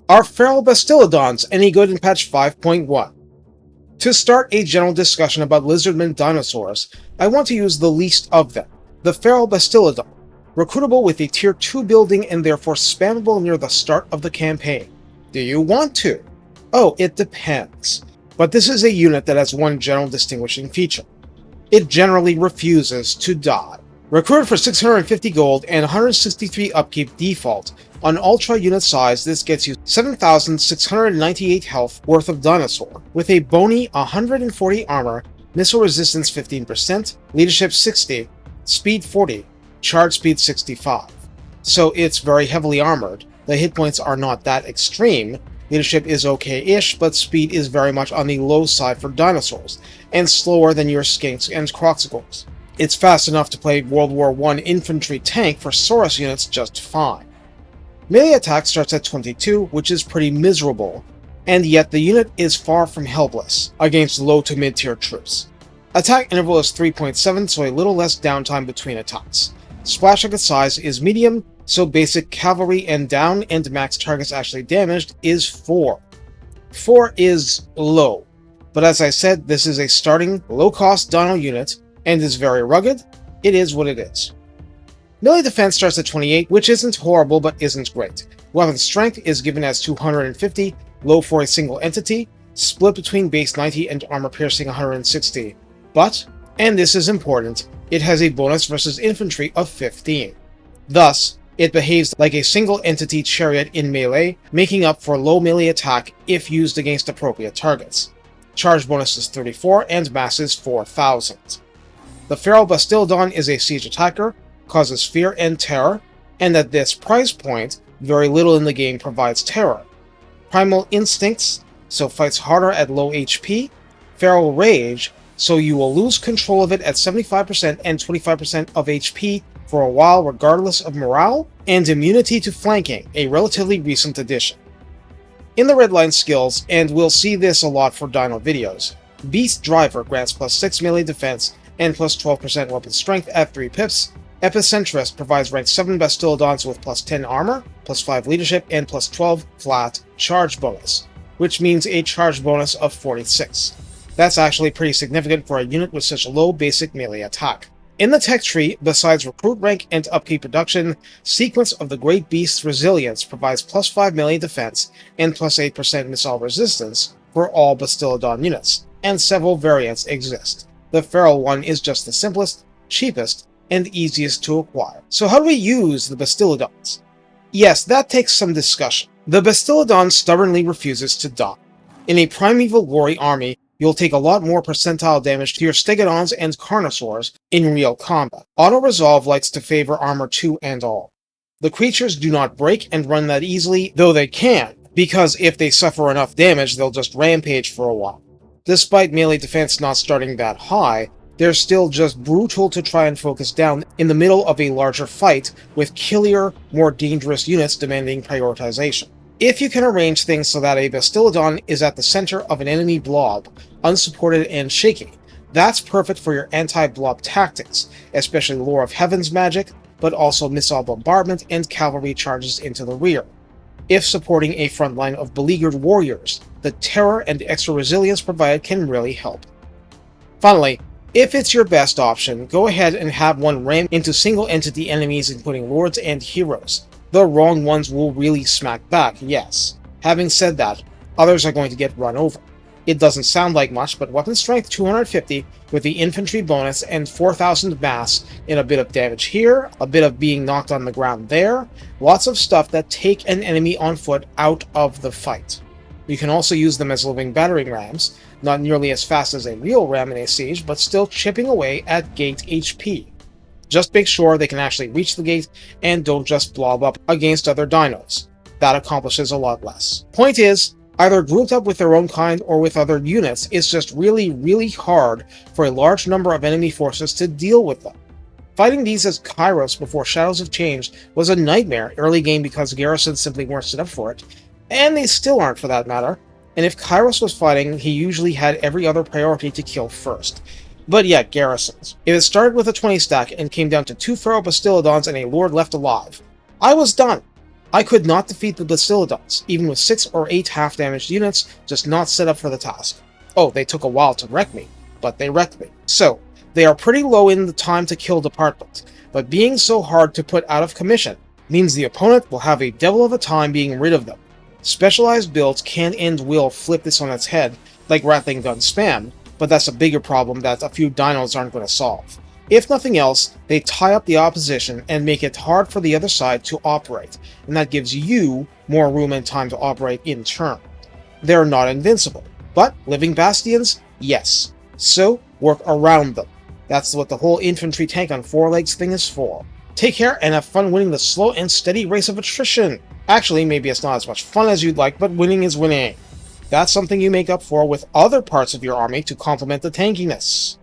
Are Feral Bastilodons any good in patch 5.1? To start a general discussion about Lizardmen dinosaurs, I want to use the least of them, the Feral Bastilodon, recruitable with a tier 2 building and therefore spammable near the start of the campaign. Do you want to? Oh, it depends. But this is a unit that has one general distinguishing feature. It generally refuses to die. Recruited for 650 gold and 163 upkeep default, on ultra unit size this gets you 7,698 health worth of dinosaur, with a bony 140 armor, missile resistance 15%, leadership 60, speed 40, charge speed 65. So it's very heavily armored. The hit points are not that extreme. Leadership is okay-ish, but speed is very much on the low side for dinosaurs, and slower than your skinks and Kroq-Gars. It's fast enough to play World War I infantry tank for Saurus units just fine. Melee attack starts at 22, which is pretty miserable, and yet the unit is far from helpless against low to mid-tier troops. Attack interval is 3.7, so a little less downtime between attacks. Splash target size is medium, so basic cavalry and down and max targets actually damaged is 4. 4 is low, but as I said, this is a starting low-cost dino unit, and is very rugged. It is what it is. Melee defense starts at 28, which isn't horrible but isn't great. Weapon strength is given as 250, low for a single entity, split between base 90 and armor piercing 160. But, and this is important, it has a bonus versus infantry of 15. Thus, it behaves like a single entity chariot in melee, making up for low melee attack if used against appropriate targets. Charge bonus is 34 and mass is 4,000. The Feral Bastilodon is a siege attacker, causes fear and terror, and at this price point, very little in the game provides terror. Primal Instincts, so fights harder at low HP. Feral Rage, so you will lose control of it at 75% and 25% of HP for a while regardless of morale. And Immunity to Flanking, a relatively recent addition. In the redline skills, and we'll see this a lot for dino videos, Beast Driver grants plus 6 melee defense and plus 12% weapon strength at 3 pips. Epicentrist provides rank 7 Bastilodons with plus 10 armor, plus 5 leadership, and plus 12 flat charge bonus, which means a charge bonus of 46. That's actually pretty significant for a unit with such low basic melee attack. In the tech tree, besides recruit rank and upkeep reduction, Sequence of the Great Beast's Resilience provides plus 5 melee defense and plus 8% missile resistance for all Bastilodon units, and several variants exist. The Feral one is just the simplest, cheapest, and easiest to acquire. So how do we use the Bastilodons? Yes, that takes some discussion. The Bastilodon stubbornly refuses to die. In a primeval gory army, you'll take a lot more percentile damage to your Stegodons and Carnosaurs in real combat. Auto-resolve likes to favor armor 2 and all. The creatures do not break and run that easily, though they can, because if they suffer enough damage, they'll just rampage for a while. Despite melee defense not starting that high, they're still just brutal to try and focus down in the middle of a larger fight, with killier, more dangerous units demanding prioritization. If you can arrange things so that a Bastilodon is at the center of an enemy blob, unsupported and shaky, that's perfect for your anti-blob tactics, especially Lore of Heavens magic, but also missile bombardment and cavalry charges into the rear. If supporting a front line of beleaguered warriors, the terror and extra resilience provided can really help. Finally, if it's your best option, go ahead and have one ram into single-entity enemies including lords and heroes. The wrong ones will really smack back, yes. Having said that, others are going to get run over. It doesn't sound like much, but weapon strength 250 with the infantry bonus and 4,000 mass in a bit of damage here, a bit of being knocked on the ground there, lots of stuff that take an enemy on foot out of the fight. You can also use them as living battering rams, not nearly as fast as a real ram in a siege, but still chipping away at gate HP. Just make sure they can actually reach the gate and don't just blob up against other dinos. That accomplishes a lot less. Point is, either grouped up with their own kind or with other units, it's just really hard for a large number of enemy forces to deal with them. Fighting these as Kairos before Shadows have changed was a nightmare early game because garrisons simply weren't set up for it, and they still aren't for that matter, and if Kairos was fighting, he usually had every other priority to kill first. But yeah, garrisons. If it started with a 20 stack and came down to 2 Feral Bastilodons and a Lord left alive, I was done. I could not defeat the Bastilodons, even with 6 or 8 half-damaged units just not set up for the task. Oh, they took a while to wreck me, but they wrecked me. So, they are pretty low in the time to kill department, but being so hard to put out of commission means the opponent will have a devil of a time being rid of them. Specialized builds can and will flip this on its head, like Rattling Gun spam, but that's a bigger problem that a few dinos aren't going to solve. If nothing else, they tie up the opposition and make it hard for the other side to operate, and that gives you more room and time to operate in turn. They're not invincible, but living bastions, yes. So, work around them. That's what the whole infantry tank on 4 legs thing is for. Take care and have fun winning the slow and steady race of attrition. Actually, maybe it's not as much fun as you'd like, but winning is winning. That's something you make up for with other parts of your army to complement the tankiness.